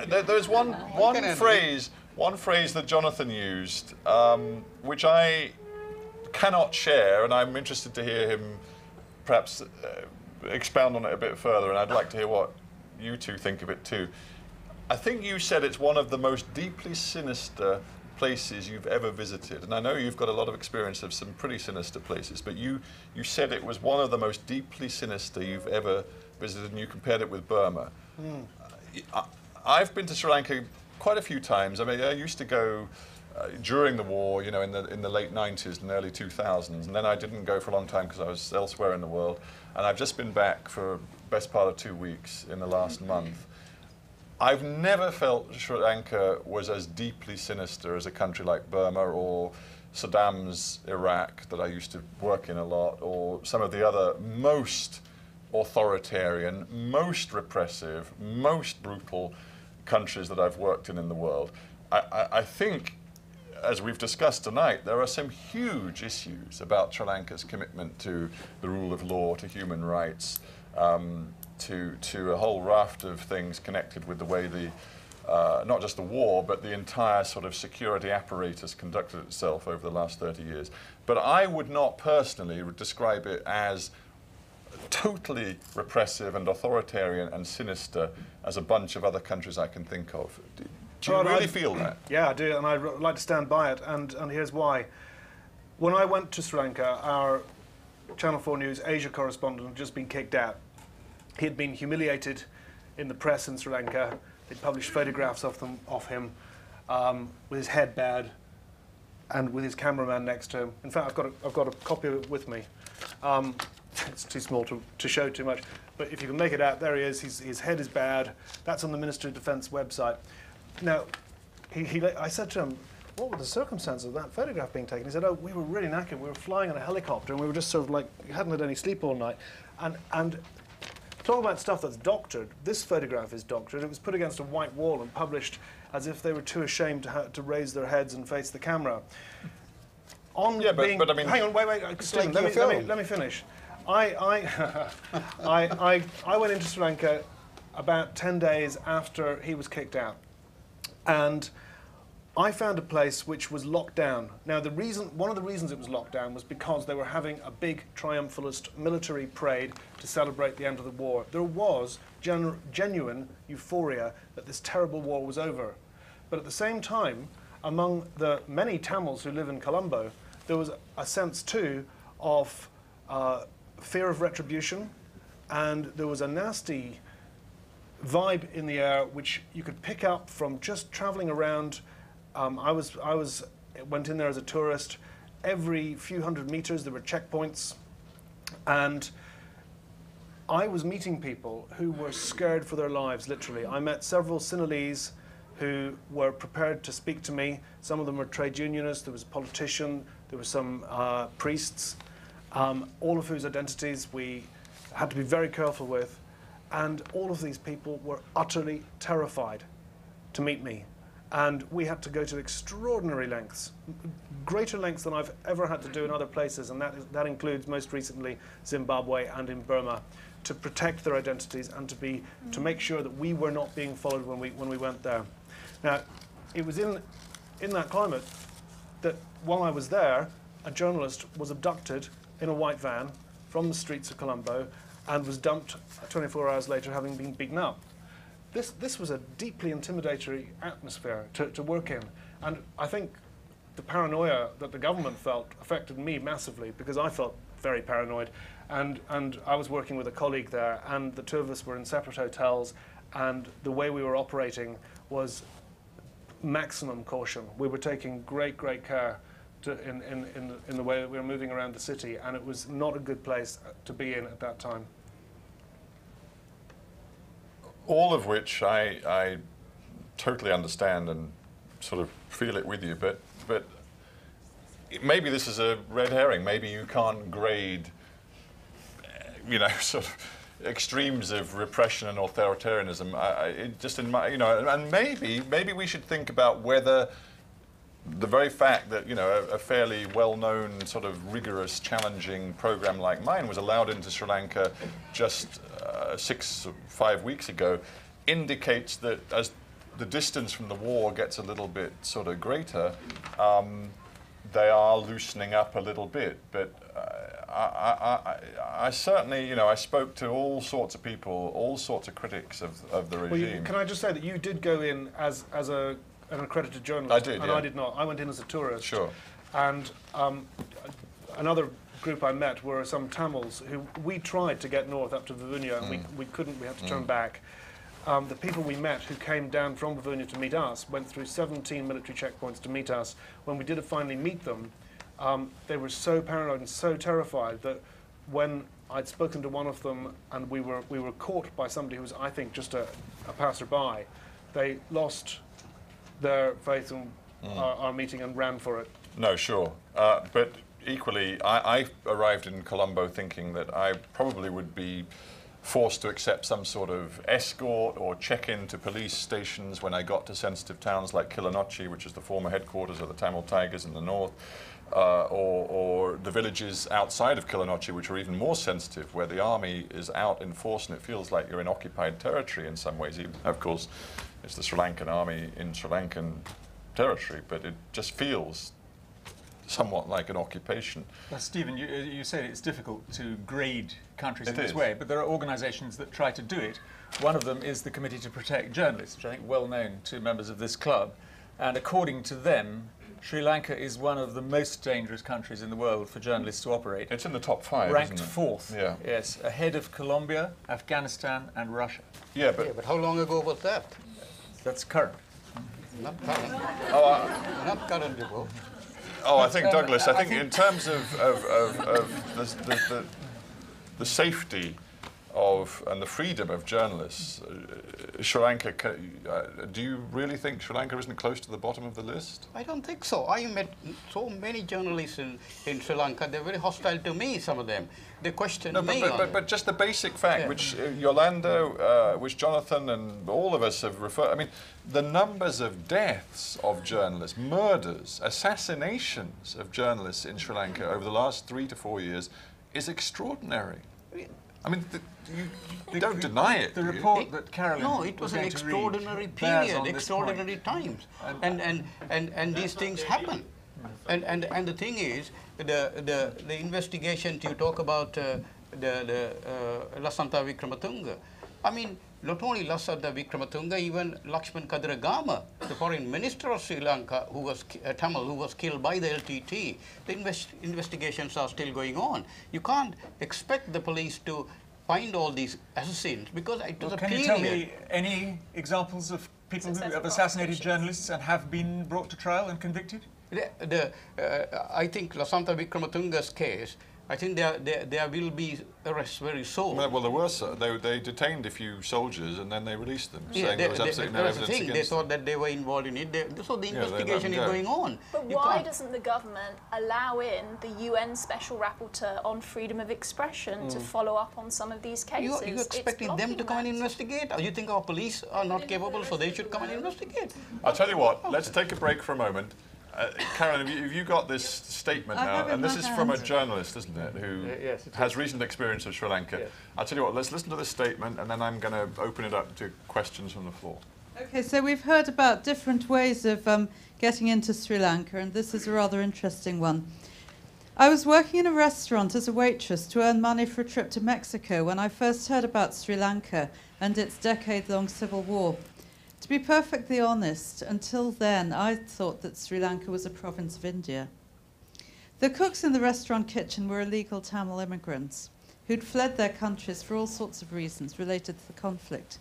there's one phrase that Jonathan used, which I cannot share, and I'm interested to hear him perhaps expound on it a bit further, and I'd like to hear what you two think of it too. I think you said it's one of the most deeply sinister places you've ever visited, and I know you've got a lot of experience of some pretty sinister places, but you said it was one of the most deeply sinister you've ever visited, and you compared it with Burma. I've been to Sri Lanka quite a few times. I mean, I used to go during the war, you know, in the late 90s and early 2000s, and then I didn't go for a long time because I was elsewhere in the world, and I've just been back for the best part of 2 weeks in the last month. I've never felt Sri Lanka was as deeply sinister as a country like Burma or Saddam's Iraq that I used to work in a lot, or some of the other most authoritarian, most repressive, most brutal countries that I've worked in the world. I think, as we've discussed tonight, there are some huge issues about Sri Lanka's commitment to the rule of law, to human rights, to a whole raft of things connected with the way the, not just the war, but the entire sort of security apparatus conducted itself over the last 30 years. But I would not personally describe it as totally repressive and authoritarian and sinister as a bunch of other countries I can think of. Do you really feel that? Yeah, I do, and I'd like to stand by it, and here's why. When I went to Sri Lanka, our Channel 4 News Asia correspondent had just been kicked out. He had been humiliated in the press in Sri Lanka. They'd published photographs of him with his head bowed and with his cameraman next to him. In fact, I've got a copy of it with me. It's too small to show too much, but if you can make it out, there he is. His head is bowed. That's on the Ministry of Defence website. Now, I said to him, what were the circumstances of that photograph being taken? He said, oh, we were really knackered. We were flying in a helicopter, and we were just sort of like, hadn't had any sleep all night. And talking about stuff that's doctored, this photograph is doctored. It was put against a white wall and published as if they were too ashamed to raise their heads and face the camera. Yeah, but I mean... Hang on, wait, Stephen, let me finish. I went into Sri Lanka about 10 days after he was kicked out, and I found a place which was locked down. Now, one of the reasons it was locked down was because they were having a big triumphalist military parade to celebrate the end of the war. There was genuine euphoria that this terrible war was over. But at the same time, among the many Tamils who live in Colombo, there was a sense too of fear of retribution, and there was a nasty vibe in the air which you could pick up from just traveling around. I went in there as a tourist. Every few hundred meters there were checkpoints, and I was meeting people who were scared for their lives, literally. I met several Sinhalese who were prepared to speak to me. Some of them were trade unionists, there was a politician, there were some priests, all of whose identities we had to be very careful with. And all of these people were utterly terrified to meet me. And we had to go to extraordinary lengths, greater lengths than I've ever had to do in other places, and that includes most recently Zimbabwe and in Burma, to protect their identities and to make sure that we were not being followed when we went there. Now, it was in that climate that while I was there, a journalist was abducted in a white van from the streets of Colombo and was dumped 24 hours later, having been beaten up. This was a deeply intimidatory atmosphere to work in, and I think the paranoia that the government felt affected me massively, because I felt very paranoid, and I was working with a colleague there, and the two of us were in separate hotels, and the way we were operating was maximum caution. We were taking great care in the way that we were moving around the city, and it was not a good place to be in at that time. All of which I totally understand and sort of feel it with you, but maybe this is a red herring. Maybe you can't grade, you know, sort of extremes of repression and authoritarianism. Just in my, you know, and maybe we should think about whether the very fact that, you know, a fairly well-known sort of rigorous, challenging program like mine was allowed into Sri Lanka just 5 weeks ago indicates that, as the distance from the war gets a little bit sort of greater, they are loosening up a little bit. But I certainly, you know, I spoke to all sorts of people, all sorts of critics of the regime. Well, can I just say that you did go in as an accredited journalist? I did, and I did not. I went in as a tourist. Sure. And another group I met were some Tamils who we tried to get north up to Vivunia, and we couldn't. We had to turn back. The people we met who came down from Vivunia to meet us went through 17 military checkpoints to meet us. When we did finally meet them, they were so paranoid and so terrified that when I'd spoken to one of them and we were caught by somebody who was, I think, just a passerby, they lost their faith in our meeting and ran for it. No, sure. But equally, I arrived in Colombo thinking that I probably would be forced to accept some sort of escort or check-in to police stations when I got to sensitive towns like Kilinochchi, which is the former headquarters of the Tamil Tigers in the north, or the villages outside of Kilinochchi, which are even more sensitive, where the army is out in force and it feels like you're in occupied territory in some ways. Even, of course, it's the Sri Lankan army in Sri Lankan territory, but it just feels somewhat like an occupation. Well, Stephen, you said it's difficult to grade countries in this way, but there are organisations that try to do it. One of them is the Committee to Protect Journalists, which I think well known to members of this club. And according to them, Sri Lanka is one of the most dangerous countries in the world for journalists to operate. It's in the top 5, ranked isn't it? 4th, yeah. Yes, ahead of Colombia, Afghanistan and Russia. Yeah, but how long ago was that? That's current. Not current. Not current ago. Oh, I think, Douglas, I think in terms of the safety of and the freedom of journalists, Sri Lanka, do you really think Sri Lanka isn't close to the bottom of the list? I don't think so. I met so many journalists in Sri Lanka. They're very hostile to me, some of them. They question me. But just the basic fact, which Yolanda, which Jonathan and all of us have referred, I mean, the numbers of deaths of journalists, murders, assassinations of journalists in Sri Lanka over the last 3 to 4 years is extraordinary. I mean, you don't deny it. The report that Carolyn No, it was an extraordinary period, extraordinary times. And these things happen. And the thing is, the investigations you talk about, the Lasantha Wickramatunga, I mean, not only Lasantha Wickramatunga, even Lakshman Kadiragama, the foreign minister of Sri Lanka, who was Tamil, who was killed by the LTT, the investigations are still going on. You can't expect the police to find all these assassins because it was a period. Can you tell me any examples of people who have assassinated journalists and have been brought to trial and convicted? I think Lasantha Wickramatunga's case, I think there will be arrests very soon. Well, there were they detained a few soldiers and then they released them, saying there was absolutely no evidence against them. They thought that they were involved in it. So the investigation is going on. But why doesn't the government allow in the UN Special Rapporteur on freedom of expression to follow up on some of these cases? You're expecting them to come and investigate? Or you think our police are not capable, so they should come and investigate? I'll tell you what, let's take a break for a moment. Karen, have you got this statement now? And this is from a journalist, isn't it, who has recent experience of Sri Lanka. Yes. I'll tell you what, let's listen to this statement and then I'm going to open it up to questions from the floor. Okay, so we've heard about different ways of getting into Sri Lanka, and this is a rather interesting one. I was working in a restaurant as a waitress to earn money for a trip to Mexico when I first heard about Sri Lanka and its decade-long civil war. To be perfectly honest, until then, I thought that Sri Lanka was a province of India. The cooks in the restaurant kitchen were illegal Tamil immigrants who'd fled their countries for all sorts of reasons related to the conflict.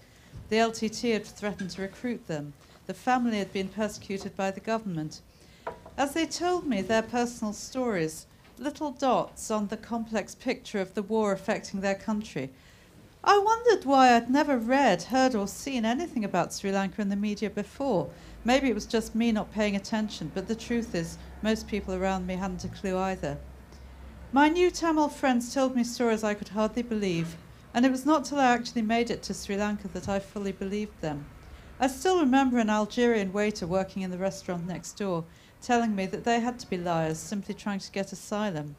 The LTT had threatened to recruit them. The family had been persecuted by the government. As they told me their personal stories, little dots on the complex picture of the war affecting their country, I wondered why I'd never read, heard or seen anything about Sri Lanka in the media before. Maybe it was just me not paying attention, but the truth is most people around me hadn't a clue either. My new Tamil friends told me stories I could hardly believe, and it was not till I actually made it to Sri Lanka that I fully believed them. I still remember an Algerian waiter working in the restaurant next door telling me that they had to be liars, simply trying to get asylum.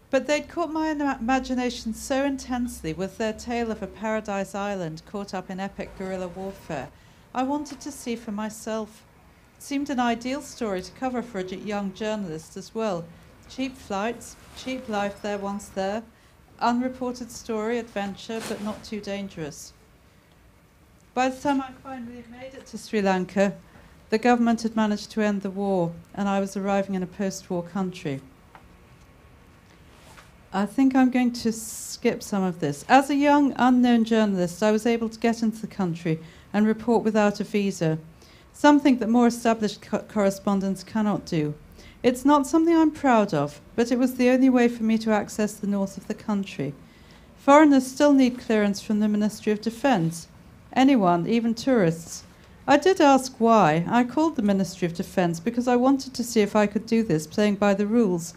But they'd caught my imagination so intensely with their tale of a paradise island caught up in epic guerrilla warfare. I wanted to see for myself. It seemed an ideal story to cover for a young journalist as well. Cheap flights, cheap life there once there, unreported story, adventure, but not too dangerous. By the time I finally made it to Sri Lanka, the government had managed to end the war, and I was arriving in a post-war country. I think I'm going to skip some of this. As a young, unknown journalist, I was able to get into the country and report without a visa, something that more established correspondents cannot do. It's not something I'm proud of, but it was the only way for me to access the north of the country. Foreigners still need clearance from the Ministry of Defence. Anyone, even tourists. I did ask why. I called the Ministry of Defence because I wanted to see if I could do this, playing by the rules.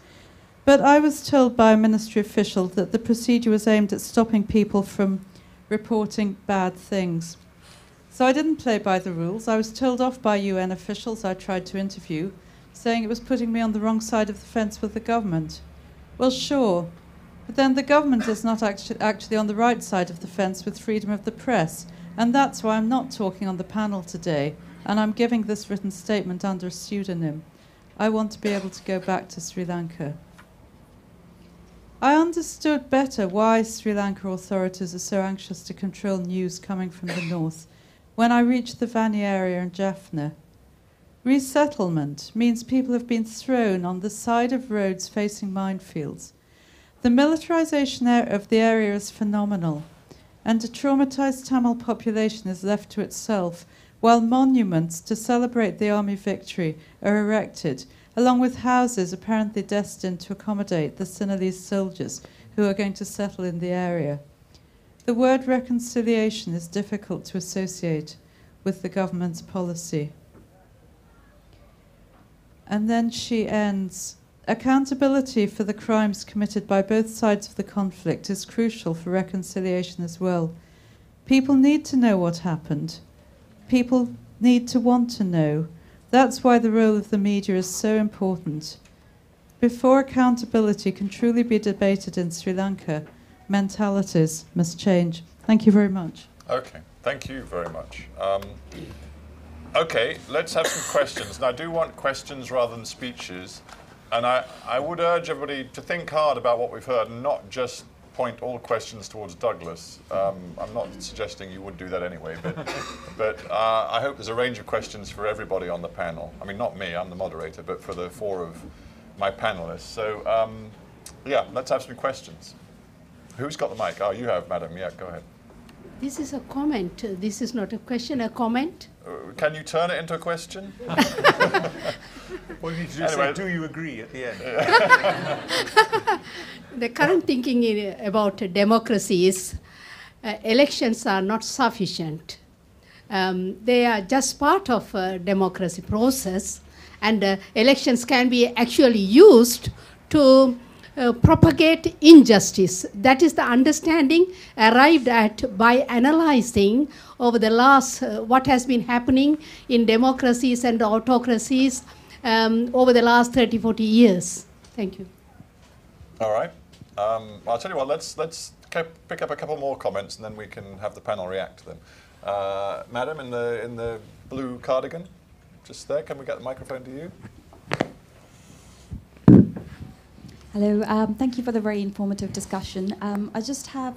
But I was told by a ministry official that the procedure was aimed at stopping people from reporting bad things. So I didn't play by the rules. I was told off by UN officials I tried to interview, saying it was putting me on the wrong side of the fence with the government. Well, sure. But then the government is not actually on the right side of the fence with freedom of the press. And that's why I'm not talking on the panel today, and I'm giving this written statement under a pseudonym. I want to be able to go back to Sri Lanka. I understood better why Sri Lanka authorities are so anxious to control news coming from the north when I reached the Vani area in Jaffna. Resettlement means people have been thrown on the side of roads facing minefields. The militarization of the area is phenomenal, and a traumatized Tamil population is left to itself, while monuments to celebrate the army victory are erected, along with houses apparently destined to accommodate the Sinhalese soldiers who are going to settle in the area. The word reconciliation is difficult to associate with the government's policy. And then she ends, accountability for the crimes committed by both sides of the conflict is crucial for reconciliation as well. People need to know what happened. People need to want to know. That's why the role of the media is so important. Before accountability can truly be debated in Sri Lanka, mentalities must change. Thank you very much. Okay, thank you very much. Okay, let's have some questions. And I do want questions rather than speeches. And I would urge everybody to think hard about what we've heard and not just point all questions towards Douglas. I'm not suggesting you would do that anyway, but I hope there's a range of questions for everybody on the panel. I mean, not me, I'm the moderator, but for the four of my panelists. So, yeah, let's have some questions. Who's got the mic? Oh, you have, madam. Yeah, go ahead. This is a comment. This is not a question, a comment. Can you turn it into a question? What you need to do is say, do you agree at the end? The current thinking about democracy is elections are not sufficient. They are just part of a democracy process, and elections can be actually used to propagate injustice. That is the understanding arrived at by analyzing over the last what has been happening in democracies and autocracies over the last 30, 40 years. Thank you. All right. I'll tell you what, let's pick up a couple more comments and then we can have the panel react to them. Madam in the blue cardigan, just there, can we get the microphone to you? Hello, thank you for the very informative discussion. I just have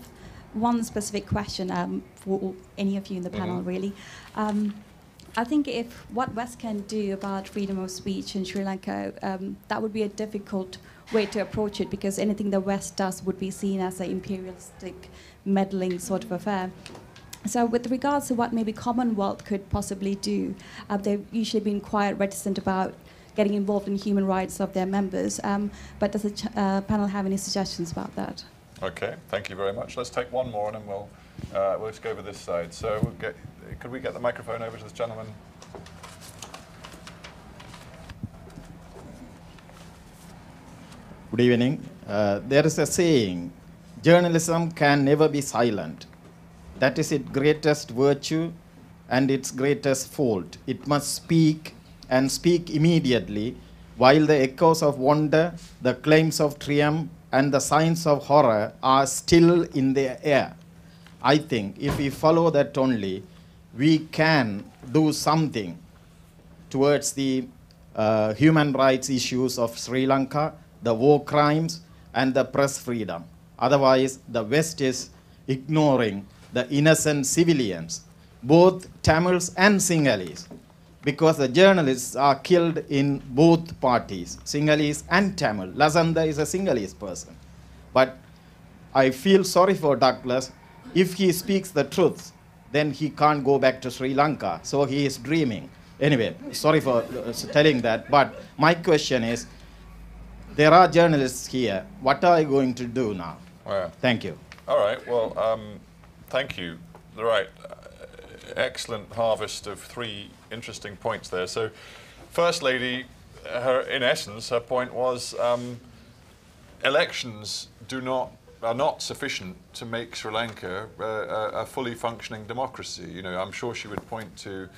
one specific question for any of you in the panel, really. I think if what West can do about freedom of speech in Sri Lanka, that would be a difficult way to approach it, because anything the West does would be seen as an imperialistic, meddling sort of affair. So with regards to what maybe Commonwealth could possibly do, they've usually been quite reticent about getting involved in human rights of their members. But does the panel have any suggestions about that? Okay, thank you very much. Let's take one more and then we'll just go over this side. So could we get the microphone over to this gentleman? Good evening. There is a saying, journalism can never be silent. That is its greatest virtue and its greatest fault. It must speak, and speak immediately, while the echoes of wonder, the claims of triumph, and the signs of horror are still in the air. I think if we follow that only, we can do something towards the human rights issues of Sri Lanka, the war crimes, and the press freedom. Otherwise, the West is ignoring the innocent civilians, both Tamils and Sinhalese, because the journalists are killed in both parties, Sinhalese and Tamil. Lasanda is a Sinhalese person. But I feel sorry for Douglas. If he speaks the truth, then he can't go back to Sri Lanka. So he is dreaming. Anyway, sorry for telling that. But my question is, there are journalists here. What are you going to do now? Yeah. Thank you. All right. Well, thank you. Right. Excellent harvest of 3 interesting points there. So, First Lady, in essence, her point was elections are not sufficient to make Sri Lanka a fully functioning democracy. You know, I'm sure she would point to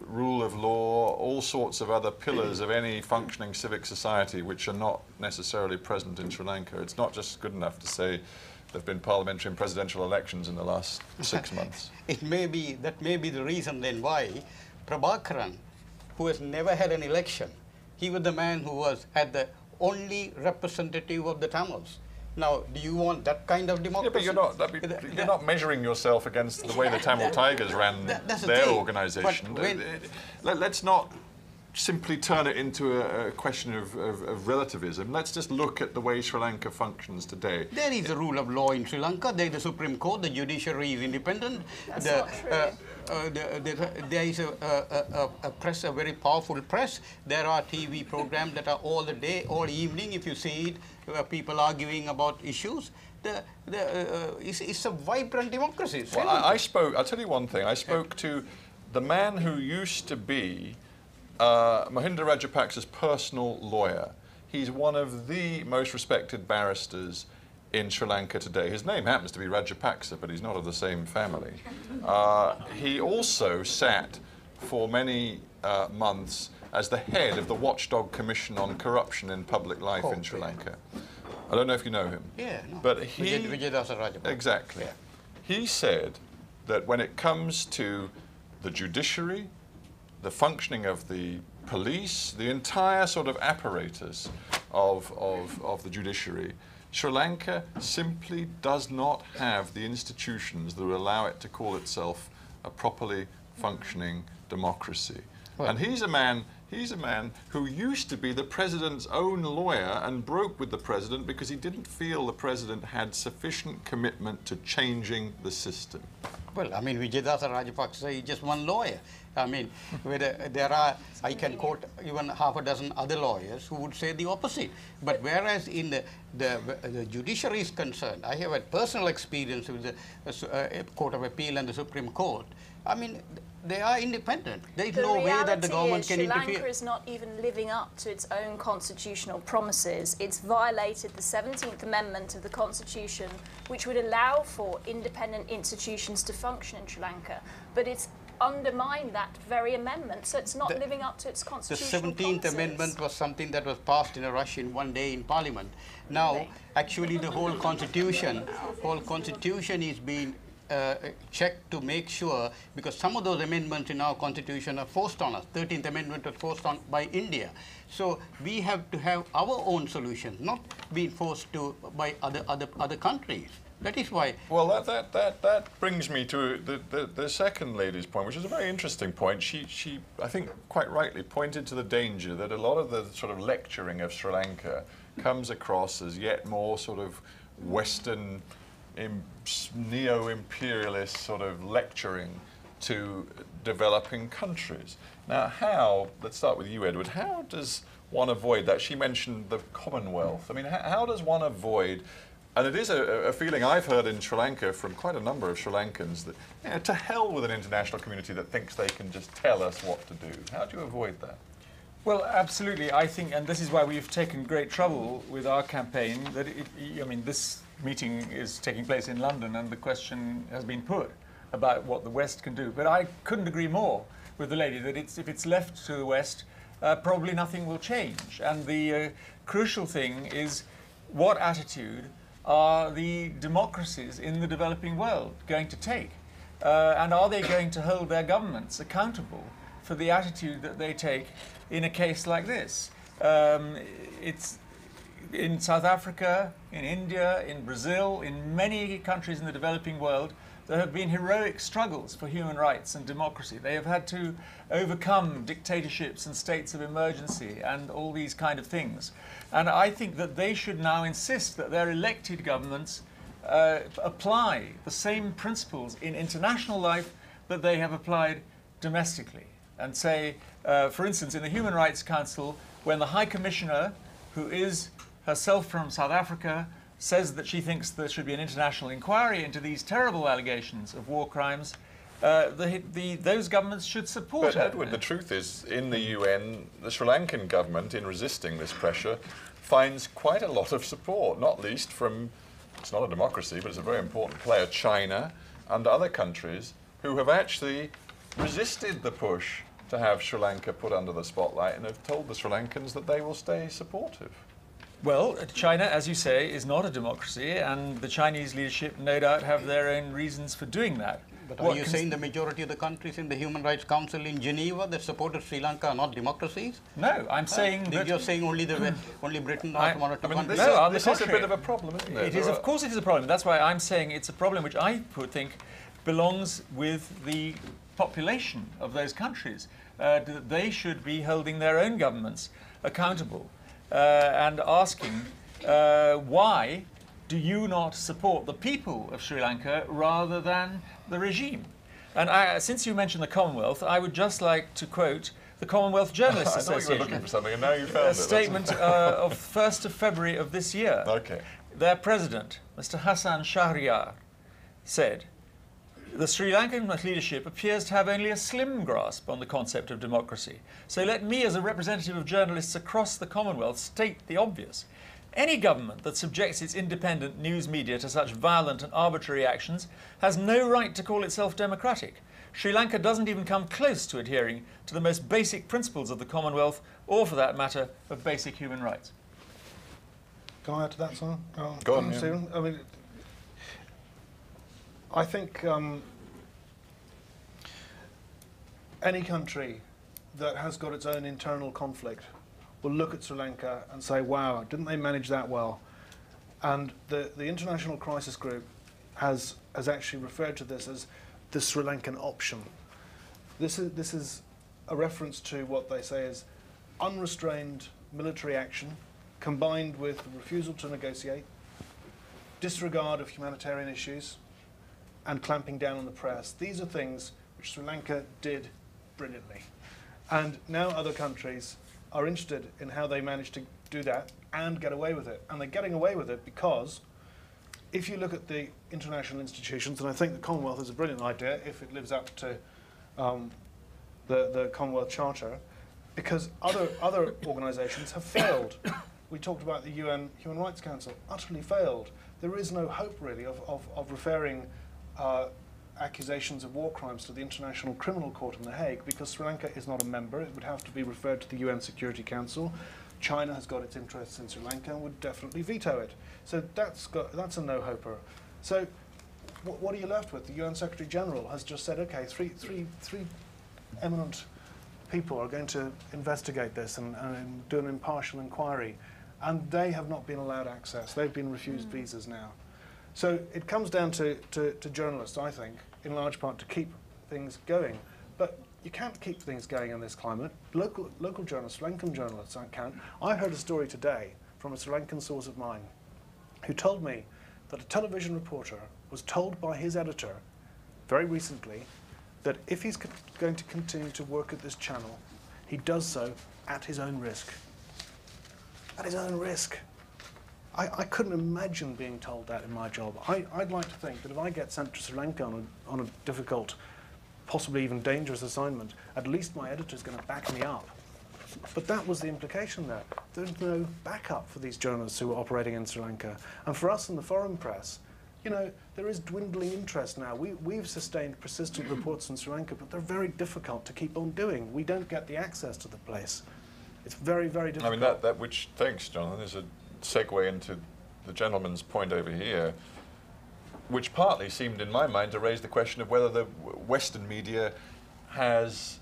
rule of law, all sorts of other pillars of any functioning civic society which are not necessarily present in Sri Lanka. It's not just good enough to say there have been parliamentary and presidential elections in the last 6 months. That may be the reason then why Prabhakaran, who has never had an election, he was the man who had the only representative of the Tamils. Now, do you want that kind of democracy? Yeah, but you're not measuring yourself against the way the Tamil Tigers ran their organisation. Let's not simply turn it into a question of relativism. Let's just look at the way Sri Lanka functions today. There is a rule of law in Sri Lanka. There is the Supreme Court. The judiciary is independent. There is a press, a very powerful press. There are TV programs that are all the day, all evening. If you see it, people arguing about issues. It's a vibrant democracy. Well, I'll tell you one thing. I spoke to the man who used to be Mahinda Rajapaksa's personal lawyer. He's one of the most respected barristers in Sri Lanka today. His name happens to be Rajapaksa, but he's not of the same family. He also sat for many months as the head of the Watchdog Commission on Corruption in Public Life in Sri Lanka. I don't know if you know him. Yeah, no. But he... Rajapaksa. Exactly. Yeah. He said that when it comes to the judiciary, the functioning of the police, the entire sort of apparatus of the judiciary, Sri Lanka simply does not have the institutions that will allow it to call itself a properly functioning democracy. Well, and he's a man who used to be the president's own lawyer and broke with the president because he didn't feel the president had sufficient commitment to changing the system. Well, I mean, Vijayadasa Rajapaksa is just one lawyer. I mean, there are, I can quote even half a dozen other lawyers who would say the opposite. But whereas in the judiciary is concerned, I have had personal experience with the Court of Appeal and the Supreme Court. I mean, they are independent. There is no way that the government can interfere. Sri Lanka is not even living up to its own constitutional promises. It's violated the 17th Amendment of the Constitution, which would allow for independent institutions to function in Sri Lanka. But it's undermined that very amendment, so it's not living up to its constitutional promises. The 17th Amendment was something that was passed in a rush in one day in Parliament. Now, actually, the whole Constitution is being checked to make sure, because some of those amendments in our Constitution are forced on us. 13th Amendment was forced on by India. So we have to have our own solutions, not being forced to by other countries. That is why. Well, that brings me to the second lady's point, which is a very interesting point. She I think quite rightly pointed to the danger that a lot of the sort of lecturing of Sri Lanka comes across as yet more sort of Western neo-imperialist sort of lecturing to developing countries. Now, let's start with you, Edward. How does one avoid that? She mentioned the Commonwealth. I mean, how does one avoid, and it is a feeling I've heard in Sri Lanka from quite a number of Sri Lankans, that, you know, to hell with an international community that thinks they can just tell us what to do. How do you avoid that? Well, absolutely. I think, and this is why we've taken great trouble with our campaign, that I mean, this meeting is taking place in London and the question has been put about what the West can do. But I couldn't agree more with the lady that if it's left to the West, probably nothing will change. And the crucial thing is, what attitude are the democracies in the developing world going to take? And are they going to hold their governments accountable for the attitude that they take in a case like this? It's in South Africa, in India, in Brazil, in many countries in the developing world, there have been heroic struggles for human rights and democracy. They have had to overcome dictatorships and states of emergency and all these kind of things. And I think that they should now insist that their elected governments apply the same principles in international life that they have applied domestically. And say, for instance, in the Human Rights Council, when the High Commissioner, who is herself from South Africa, says that she thinks there should be an international inquiry into these terrible allegations of war crimes, those governments should support her. But Edward, the truth is, in the UN, the Sri Lankan government, in resisting this pressure, finds quite a lot of support, not least from, it's not a democracy, but it's a very important player, China and other countries who have actually resisted the push to have Sri Lanka put under the spotlight and have told the Sri Lankans that they will stay supportive. Well, China, as you say, is not a democracy, and the Chinese leadership no doubt have their own reasons for doing that. But are you saying the majority of the countries in the Human Rights Council in Geneva that supported Sri Lanka are not democracies? No, I'm saying that... You're saying only Britain or one or two countries? No, this is a bit of a problem, isn't it? It is, of course it is a problem. That's why I'm saying it's a problem which I think belongs with the population of those countries. That they should be holding their own governments accountable and asking why do you not support the people of Sri Lanka rather than the regime? And since you mentioned the Commonwealth, I would just like to quote the Commonwealth Journalists Association. I thought you were looking for something, and now you found a statement of 1st of February of this year. Okay. Their president, Mr. Hassan Shahryar, said, "The Sri Lankan leadership appears to have only a slim grasp on the concept of democracy. So let me, as a representative of journalists across the Commonwealth, state the obvious. Any government that subjects its independent news media to such violent and arbitrary actions has no right to call itself democratic. Sri Lanka doesn't even come close to adhering to the most basic principles of the Commonwealth, or for that matter, of basic human rights." Can I add to that, Simon? Go on, Stephen. I mean, I think any country that has got its own internal conflict will look at Sri Lanka and say, wow, didn't they manage that well? And the International Crisis Group has actually referred to this as the Sri Lankan option. This is a reference to what they say is unrestrained military action combined with refusal to negotiate, disregard of humanitarian issues, and clamping down on the press. These are things which Sri Lanka did brilliantly. And now other countries are interested in how they managed to do that and get away with it. And they're getting away with it because if you look at the international institutions, and I think the Commonwealth is a brilliant idea if it lives up to the Commonwealth Charter, because other organisations have failed. We talked about the UN Human Rights Council, utterly failed. There is no hope really of referring accusations of war crimes to the International Criminal Court in The Hague because Sri Lanka is not a member. It would have to be referred to the UN Security Council. China has got its interests in Sri Lanka and would definitely veto it. So that's a no-hoper. So what are you left with? The UN Secretary General has just said, okay, three eminent people are going to investigate this and do an impartial inquiry. And they have not been allowed access. They've been refused visas now. So it comes down to journalists, I think, in large part to keep things going. But you can't keep things going in this climate. Local journalists, Sri Lankan journalists, can't. I heard a story today from a Sri Lankan source of mine who told me that a television reporter was told by his editor very recently that if he's going to continue to work at this channel, he does so at his own risk. At his own risk. I couldn't imagine being told that in my job. I'd like to think that if I get sent to Sri Lanka on a difficult, possibly even dangerous assignment, at least my editor's going to back me up. But that was the implication there. There's no backup for these journalists who are operating in Sri Lanka. And for us in the foreign press, you know, there is dwindling interest now. We've sustained persistent reports in Sri Lanka, but they're very difficult to keep on doing. We don't get the access to the place. It's very, very difficult. I mean, that which, thanks, Jonathan, is a segue into the gentleman's point over here. which partly seemed in my mind to raise the question of whether the Western media has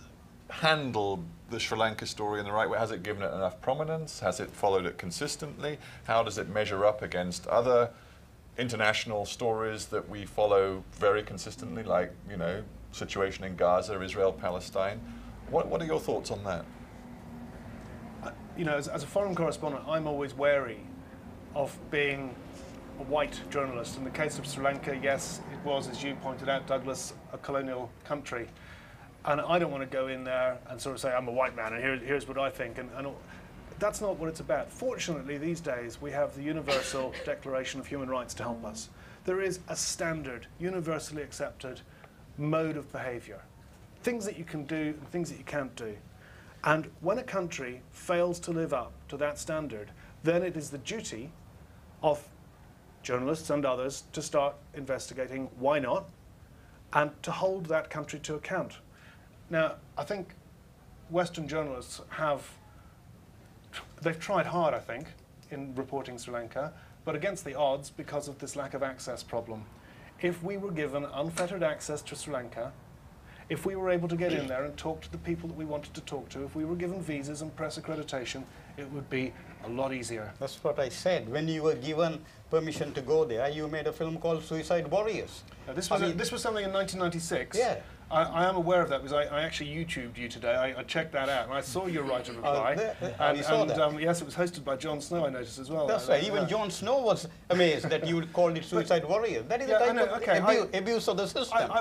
handled the Sri Lanka story in the right way. Has it given it enough prominence? Has it followed it consistently? How does it measure up against other international stories that we follow very consistently, like, you know, situation in Gaza, Israel, Palestine? What are your thoughts on that? You know, as a foreign correspondent, I'm always wary of being a white journalist. In the case of Sri Lanka, yes, it was, as you pointed out, Douglas, a colonial country. And I don't want to go in there and sort of say, I'm a white man, and here's what I think. And that's not what it's about. Fortunately, these days, we have the Universal Declaration of Human Rights to help us. There is a standard, universally accepted mode of behavior. Things that you can do and things that you can't do. And when a country fails to live up to that standard, then it is the duty of journalists and others to start investigating why not, and to hold that country to account. Now, I think Western journalists they've tried hard, I think, in reporting Sri Lanka, but against the odds because of this lack of access problem. If we were given unfettered access to Sri Lanka, if we were able to get in there and talk to the people that we wanted to talk to, if we were given visas and press accreditation, it would be a lot easier. That's what I said. When you were given permission to go there, you made a film called Suicide Warriors. Now, this was something in 1996. Yeah. I am aware of that because I actually YouTubed you today. I checked that out and I saw your right of reply. Yes, it was hosted by Jon Snow, I noticed as well. That's right. Even Jon Snow was amazed that you called it Suicide Warriors. That is a type of abuse of the system.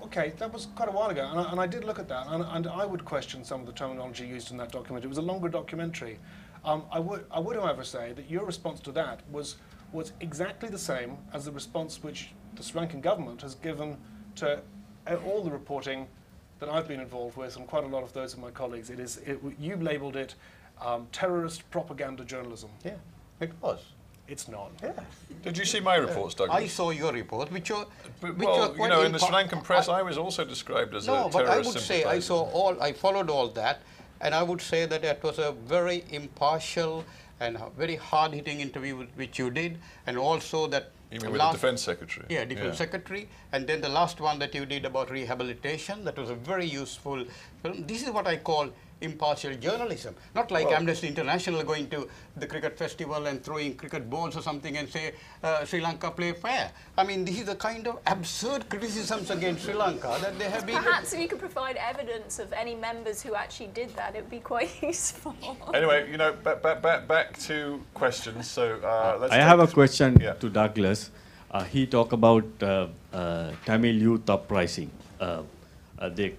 Okay, that was quite a while ago, and I did look at that, and I would question some of the terminology used in that document. It was a longer documentary. I would, however, say that your response to that was exactly the same as the response which the Sri Lankan government has given to all the reporting that I've been involved with, and quite a lot of those of my colleagues. You labelled it terrorist propaganda journalism. Yeah, it was. It's not. Yeah. Did you see my reports, Douglas? I saw your report, which are well, you know, in the Sri Lankan press, I was also described as a terrorist sympathizer. No, but I would say I followed all that, and I would say that it was a very impartial and very hard-hitting interview which you did, and also that. You mean with the Defence Secretary? Yeah, Defence Secretary. And then the last one that you did about rehabilitation, that was a very useful film. This is what I call impartial journalism. Not like Amnesty International going to the cricket festival and throwing cricket balls or something and say, Sri Lanka play fair. I mean, this is the kind of absurd criticisms against Sri Lanka that they have been... Perhaps if you could provide evidence of any members who actually did that, it would be quite useful. Anyway, you know, back to questions. So I have a question to Douglas. He talked about Tamil youth uprising. They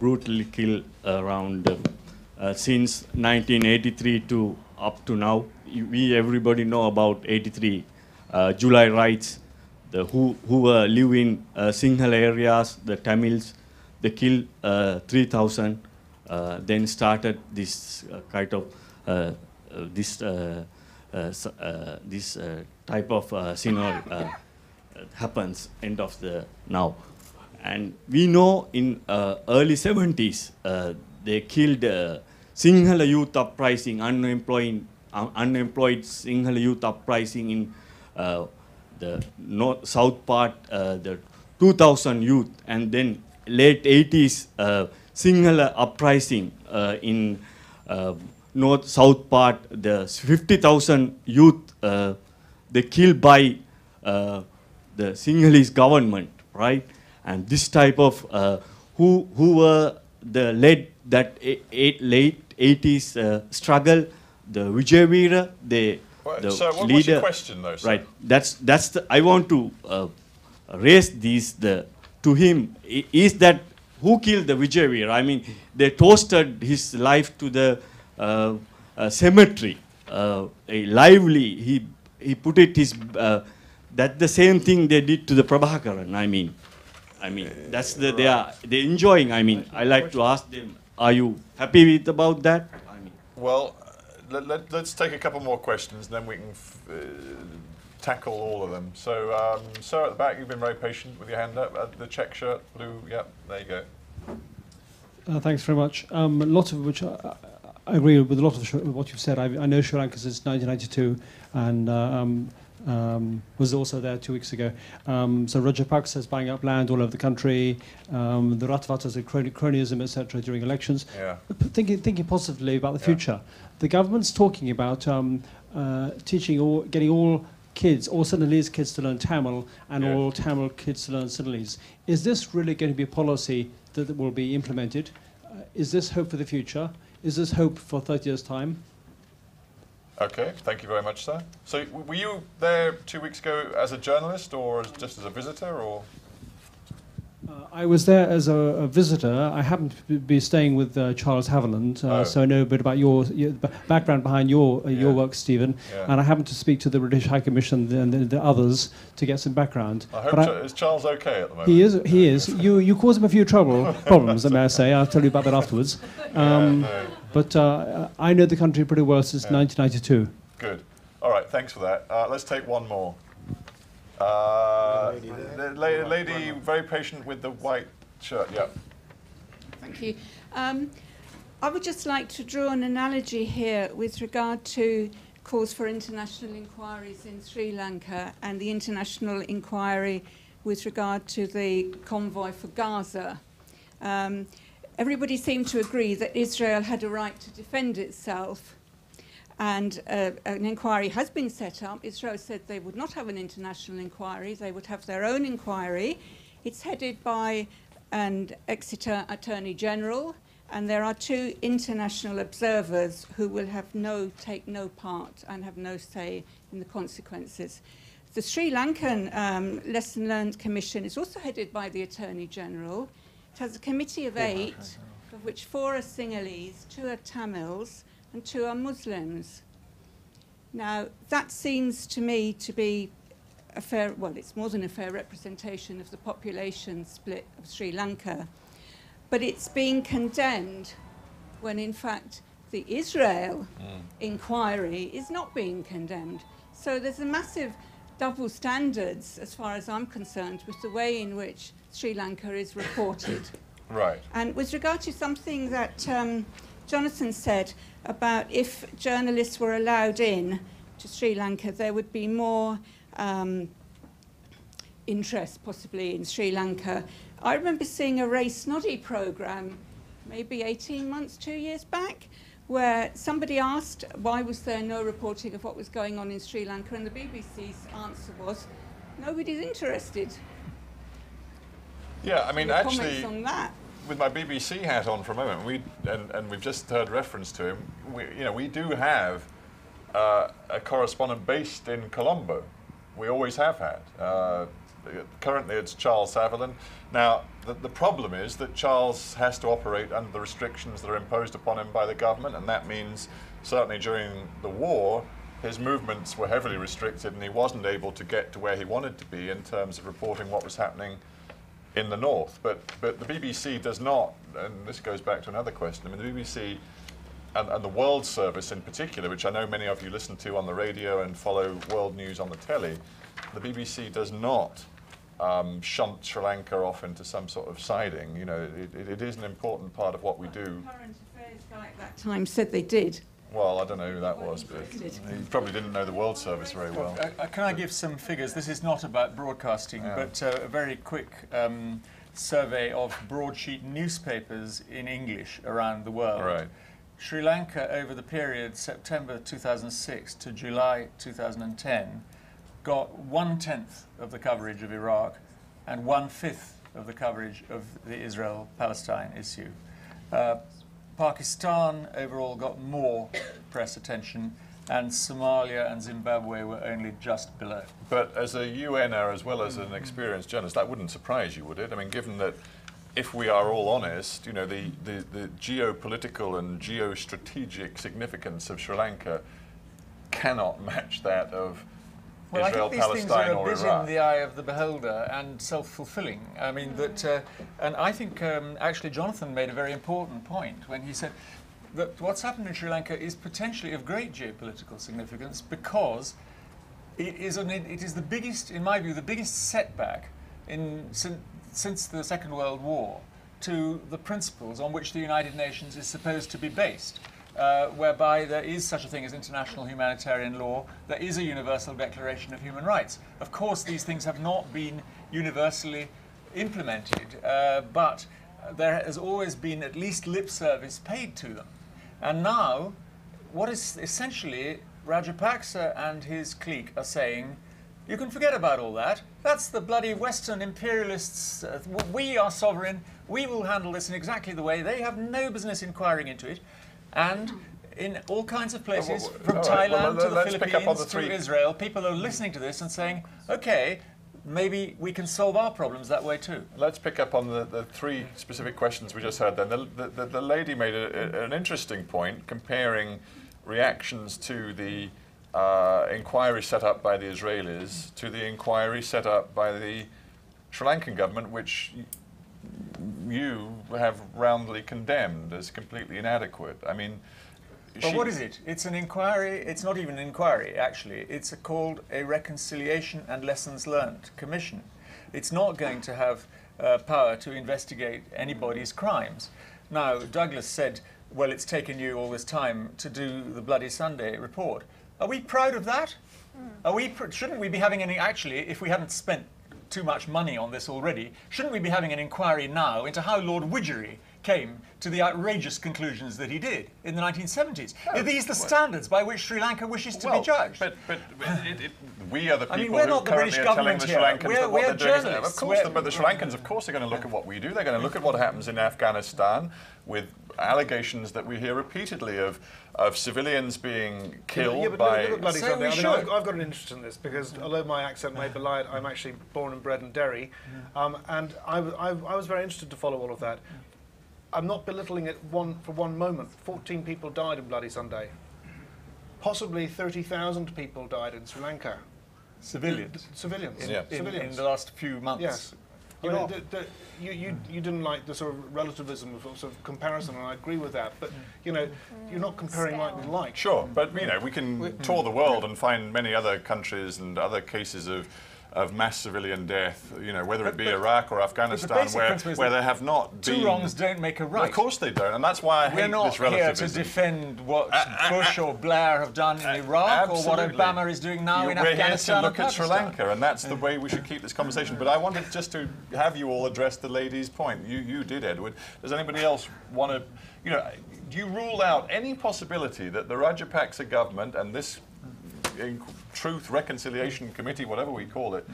brutally killed around since 1983 to up to now. Everybody know about 83 July riots. Who live in Sinhala areas, the Tamils, they killed 3,000. Then started this kind of this type of scenario happens end of the now. And we know in early 70s, they killed Sinhala youth uprising, unemployed Sinhala youth uprising in the south part, the 2,000 youth, and then late 80s, Sinhala uprising in north-south part, the 50,000 youth, they killed by the Sinhalese government, right? And this type of who were the led that late 80s struggle, the Vijayveera, the so leader. What's your question, though, sir? Right. That's the, I want to raise these to him. Is that who killed the Vijayveera? I mean, they toasted his life to the cemetery. Lively. He put it his. That's the same thing they did to the Prabhakaran. I mean, that's they're enjoying. I mean, I like to ask them, are you happy with about that? I mean, well, let's take a couple more questions, and then we can tackle all of them. So, sir at the back, you've been very patient with your hand up. The check shirt, blue. Yep, there you go. Thanks very much. A lot of which I agree with a lot of what you've said. I know Sri Lanka since 1992, and was also there 2 weeks ago. So Rajapaksa is buying up land all over the country. The Ratvatas and cronyism, etc., during elections. Yeah. Thinking positively about the future. The government's talking about getting all kids, all Sinhalese kids to learn Tamil, and all Tamil kids to learn Sinhalese. Is this really going to be a policy that will be implemented? Is this hope for the future? Is this hope for 30 years' time? Okay, thank you very much, sir. So were you there 2 weeks ago as a journalist or just as a visitor, or? I was there as a visitor. I happened to be staying with Charles Haviland, so I know a bit about your background behind your work, Stephen. Yeah. And I happened to speak to the British High Commission and the others to get some background. I hope is Charles okay at the moment? He is. You caused him a few problems, may I say. I'll tell you about that afterwards. But I know the country pretty well since 1992. Good. All right, thanks for that. Let's take one more. Lady, very patient with the white shirt. Yeah. Thank you. I would just like to draw an analogy here with regard to calls for international inquiries in Sri Lanka and the international inquiry with regard to the convoy for Gaza. Everybody seemed to agree that Israel had a right to defend itself. And an inquiry has been set up. Israel said they would not have an international inquiry. They would have their own inquiry. It's headed by an Exeter Attorney General, and there are 2 international observers who will take no part and have no say in the consequences. The Sri Lankan Lesson Learned Commission is also headed by the Attorney General. It has a committee of 8, of which 4 are Sinhalese, 2 are Tamils, and 2 are Muslims. Now, that seems to me to be a fair, well, it's more than a fair representation of the population split of Sri Lanka, but it's being condemned when, in fact, the Israel inquiry is not being condemned. So there's a massive double standards, as far as I'm concerned, with the way in which Sri Lanka is reported. Right. And with regard to something that Jonathan said about if journalists were allowed in to Sri Lanka, there would be more interest possibly in Sri Lanka. I remember seeing a race noddy programme maybe 18 months, 2 years back, where somebody asked why was there no reporting of what was going on in Sri Lanka, and the BBC's answer was, nobody's interested. Yeah, I mean, actually, on that? With my BBC hat on for a moment, we've just heard reference to him. We do have a correspondent based in Colombo. We always have had. Currently, it's Charles Sutherland. Now, the problem is that Charles has to operate under the restrictions that are imposed upon him by the government, and that means certainly during the war, his movements were heavily restricted, and he wasn't able to get to where he wanted to be in terms of reporting what was happening in the north. But the BBC does not, and this goes back to another question, I mean, the BBC and the World Service in particular, which I know many of you listen to on the radio and follow world news on the telly, the BBC does not shunt Sri Lanka off into some sort of siding. You know, it is an important part of what we do. The current affairs guy at that time said they did. Well, I don't know who that was, but he probably didn't know the World Service very well. Can I give some figures? This is not about broadcasting, but a very quick survey of broadsheet newspapers in English around the world. Right. Sri Lanka, over the period September 2006 to July 2010, got 1/10 of the coverage of Iraq and 1/5 of the coverage of the Israel-Palestine issue. Pakistan overall got more press attention, and Somalia and Zimbabwe were only just below. But as a UNer as well as an experienced journalist, that wouldn't surprise you, would it? I mean, given that, if we are all honest, you know, the geopolitical and geostrategic significance of Sri Lanka cannot match that of Israel, Palestine, or Iraq. Well, I think these things are a bit in the eye of the beholder and self-fulfilling. I mean, and I think actually Jonathan made a very important point when he said that what's happened in Sri Lanka is potentially of great geopolitical significance because it is the biggest, in my view, the biggest setback since the Second World War to the principles on which the United Nations is supposed to be based. whereby there is such a thing as international humanitarian law, there is a universal declaration of human rights. Of course, these things have not been universally implemented, but there has always been at least lip service paid to them. And now, what is essentially Rajapaksa and his clique are saying, you can forget about all that. That's the bloody Western imperialists. We are sovereign. We will handle this in exactly the way. They have no business inquiring into it. And in all kinds of places, from Thailand to the Philippines to Israel, people are listening to this and saying, okay, maybe we can solve our problems that way too. Let's pick up on the three specific questions we just heard then. The lady made an interesting point comparing reactions to the inquiry set up by the Israelis to the inquiry set up by the Sri Lankan government, which you have roundly condemned as completely inadequate. I mean, well, what is it? It's an inquiry. It's not even an inquiry, actually. It's called a Reconciliation and Lessons Learned Commission. It's not going to have power to investigate anybody's crimes. Now, Douglas said, well, it's taken you all this time to do the Bloody Sunday report. Are we proud of that? Are we? Shouldn't we be having any, actually, if we hadn't spent too much money on this already, shouldn't we be having an inquiry now into how Lord Widgery came to the outrageous conclusions that he did in the 1970s? Are these the standards by which Sri Lanka wishes to be judged? But we are the people I mean, we're not who the British currently are telling the Sri government Lankans here. that what We're they're doing is... Of course, journalists. but the Sri Lankans, of course, are going to look at what we do. They're going to look at what happens in Afghanistan with allegations that we hear repeatedly of civilians being killed by... Look at Bloody Sunday. I mean, I've got an interest in this because although my accent may belie it, I'm actually born and bred in Derry, and I was very interested to follow all of that. I'm not belittling it for one moment. 14 people died in Bloody Sunday. Possibly 30,000 people died in Sri Lanka. Civilians? Civilians. In the last few months. Yes. You didn't like the sort of relativism of sort of comparison, and I agree with that. But you know, you're not comparing like with like. Sure, but you know, we can tour the world and find many other countries and other cases of mass civilian death, you know, whether it be Iraq or Afghanistan, where there have not been... Two wrongs don't make a right. Well, of course they don't, and that's why I hate this relativism. We're not here to defend what Bush or Blair have done in Iraq or what Obama is doing now in Afghanistan. We're here to look at Sri Lanka, and that's the way we should keep this conversation. But I wanted just to have you all address the lady's point. You did, Edward. Does anybody else want to... You know, do you rule out any possibility that the Rajapaksa government and this Truth Reconciliation Committee, whatever we call it,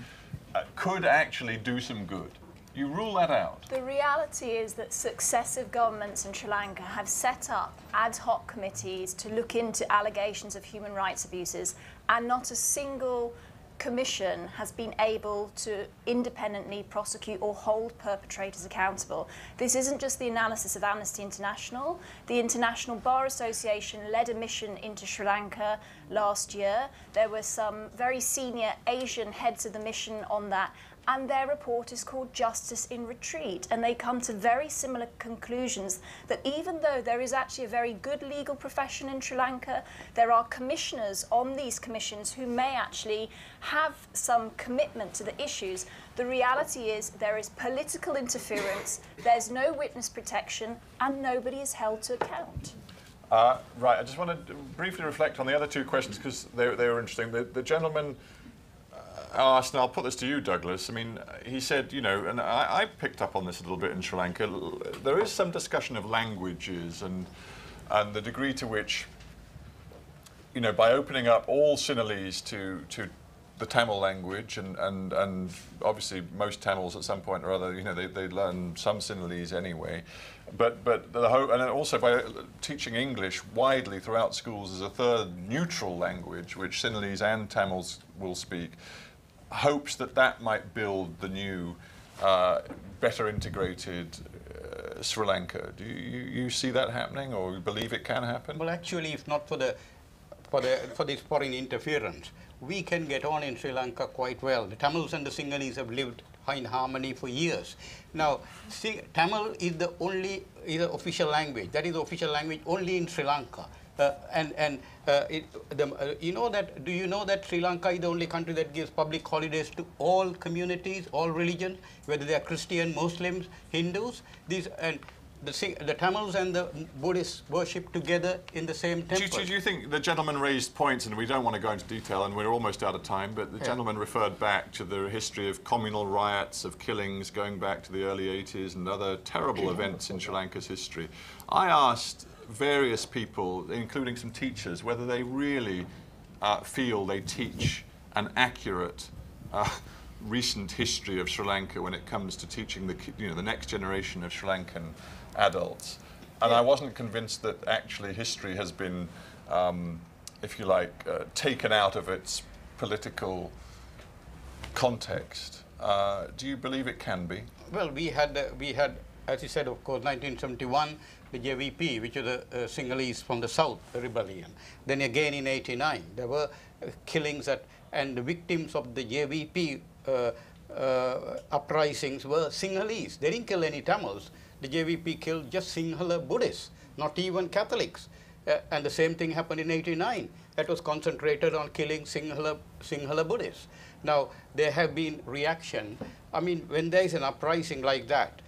could actually do some good? You rule that out? The reality is that successive governments in Sri Lanka have set up ad hoc committees to look into allegations of human rights abuses, and not a single commission has been able to independently prosecute or hold perpetrators accountable. This isn't just the analysis of Amnesty International. The International Bar Association led a mission into Sri Lanka last year. There were some very senior Asian heads of the mission on that, and their report is called Justice in Retreat, and they come to very similar conclusions that even though there is actually a very good legal profession in Sri Lanka, there are commissioners on these commissions who may actually have some commitment to the issues. The reality is there is political interference, there's no witness protection, and nobody is held to account. Right, I just want to briefly reflect on the other two questions because they were interesting. The gentleman asked, and I'll put this to you, Douglas, I mean, he said, you know, and I picked up on this a little bit in Sri Lanka, there is some discussion of languages and the degree to which, you know, by opening up all Sinhalese to the Tamil language, and obviously most Tamils at some point or other, you know, they learn some Sinhalese anyway, but the whole, and also by teaching English widely throughout schools as a third neutral language, which Sinhalese and Tamils will speak, hopes that might build the new, better integrated Sri Lanka. Do you see that happening, or you believe it can happen? Well, actually, if not for this foreign interference, we can get on in Sri Lanka quite well. The Tamils and the Sinhalese have lived in harmony for years. Now, Tamil is the official language. That is the official language only in Sri Lanka. You know that? Do you know that Sri Lanka is the only country that gives public holidays to all communities, all religions, whether they are Christian, Muslims, Hindus? the Tamils and the Buddhists worship together in the same temple. Do you think the gentleman raised points, and we don't want to go into detail, and we're almost out of time, but the gentleman referred back to the history of communal riots, of killings going back to the early 80s and other terrible events in Sri Lanka's history. I asked various people, including some teachers, whether they really feel they teach an accurate recent history of Sri Lanka when it comes to teaching the next generation of Sri Lankan adults. And I wasn't convinced that actually history has been, if you like, taken out of its political context. Do you believe it can be? Well, we had, as you said, of course, 1971, the JVP, which was the Sinhalese from the south, the rebellion. Then again in 89, there were killings and the victims of the JVP uprisings were Sinhalese. They didn't kill any Tamils. The JVP killed just Sinhala Buddhists, not even Catholics. And the same thing happened in 89. That was concentrated on killing Sinhala Buddhists. Now, there have been reaction. I mean, when there is an uprising like that,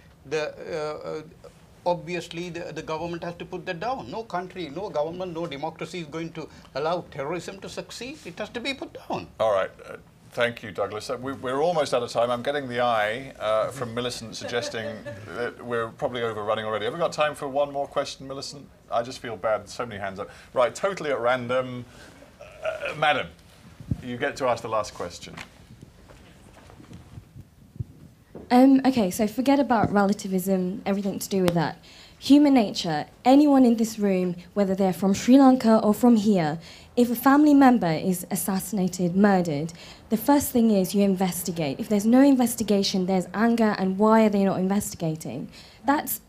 obviously the government has to put that down. No country, no government, no democracy is going to allow terrorism to succeed. It has to be put down. All right. Thank you, Douglas. We're almost out of time. I'm getting the eye from Millicent suggesting that we're probably overrunning already. Have we got time for one more question, Millicent? I just feel bad. So many hands up. Right, totally at random. Madam, you get to ask the last question. Okay, so forget about relativism, everything to do with that. Human nature, anyone in this room, whether they're from Sri Lanka or from here, if a family member is assassinated, murdered, the first thing is you investigate. If there's no investigation, there's anger, and why are they not investigating?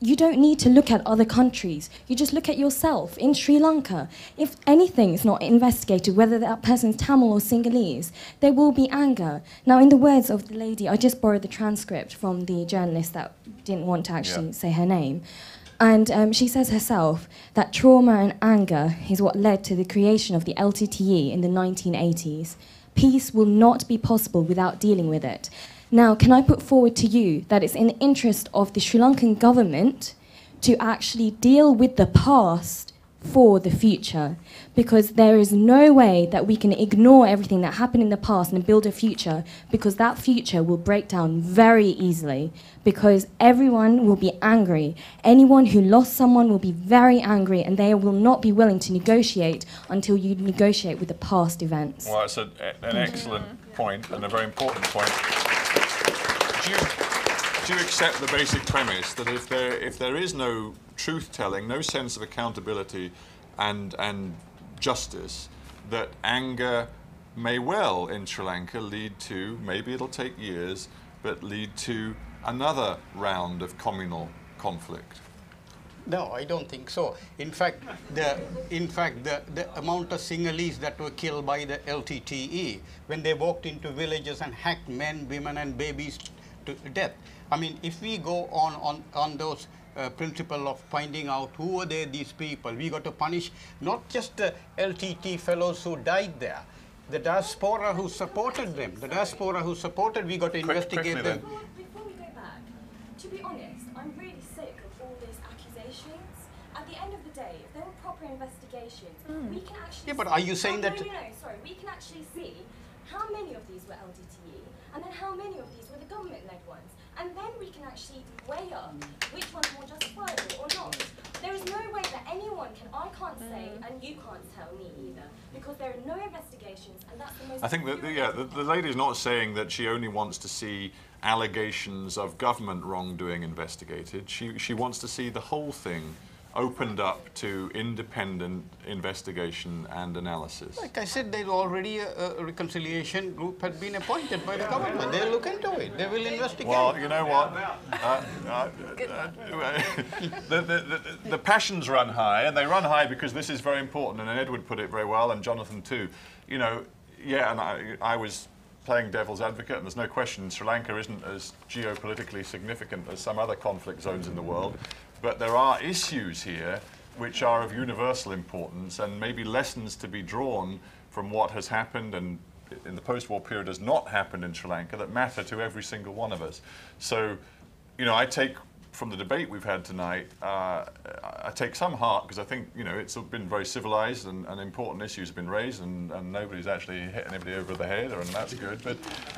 You don't need to look at other countries. You just look at yourself in Sri Lanka. If anything is not investigated, whether that person's Tamil or Sinhalese, there will be anger. Now, in the words of the lady, I just borrowed the transcript from the journalist that didn't want to actually say her name. And she says herself that trauma and anger is what led to the creation of the LTTE in the 1980s. Peace will not be possible without dealing with it. Now, can I put forward to you that it's in the interest of the Sri Lankan government to actually deal with the past for the future? Because there is no way that we can ignore everything that happened in the past and build a future, because that future will break down very easily, because everyone will be angry. Anyone who lost someone will be very angry, and they will not be willing to negotiate until you negotiate with the past events. Well, it's an excellent point and a very important point. Do you accept the basic premise that if there is no truth-telling, no sense of accountability and justice, that anger may well in Sri Lanka lead to, maybe it'll take years, but lead to another round of communal conflict? No, I don't think so. In fact, the amount of Sinhalese that were killed by the LTTE when they walked into villages and hacked men, women, and babies to death. I mean, if we go on those principle of finding out who are these people, we got to punish not just the LTT fellows who died there, the diaspora who supported them, we got to investigate them. Before we go back, to be honest, I'm really sick of all these accusations. At the end of the day, if there were proper investigations, we can actually Yeah, but are you saying that... No, sorry, we can actually see how many of these were LTTE, and then how many of these were the government-led ones. And then we can actually weigh up which one's more justifiable or not. There is no way that I can't say, and you can't tell me either, because there are no investigations, and that's the most... I think that, the lady's not saying that she only wants to see allegations of government wrongdoing investigated. She wants to see the whole thing opened up to independent investigation and analysis. Like I said, there's already a reconciliation group had been appointed by the government. They'll look into it. They will investigate. Well, you know what? The passions run high, and they run high because this is very important, and Edward put it very well, and Jonathan too. You know, yeah, and I was playing devil's advocate, and there's no question Sri Lanka isn't as geopolitically significant as some other conflict zones in the world. But there are issues here which are of universal importance, and maybe lessons to be drawn from what has happened and in the post-war period has not happened in Sri Lanka that matter to every single one of us. So, you know, I take from the debate we've had tonight, I take some heart, because I think, you know, it's been very civilised and important issues have been raised, and nobody's actually hit anybody over the head, and that's good.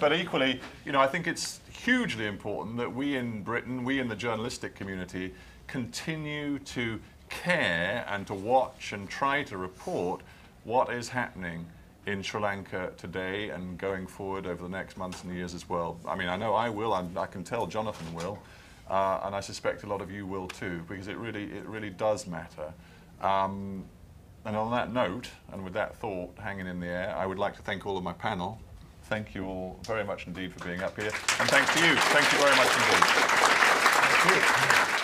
But equally, you know, I think it's hugely important that we in Britain, we in the journalistic community, continue to care and to watch and try to report what is happening in Sri Lanka today and going forward over the next months and years as well. I mean, I know I will, I can tell Jonathan will, and I suspect a lot of you will too, because it really does matter. And on that note, and with that thought hanging in the air, I would like to thank all of my panel. Thank you all very much indeed for being up here, and thanks to you. Thank you very much indeed. Thank you.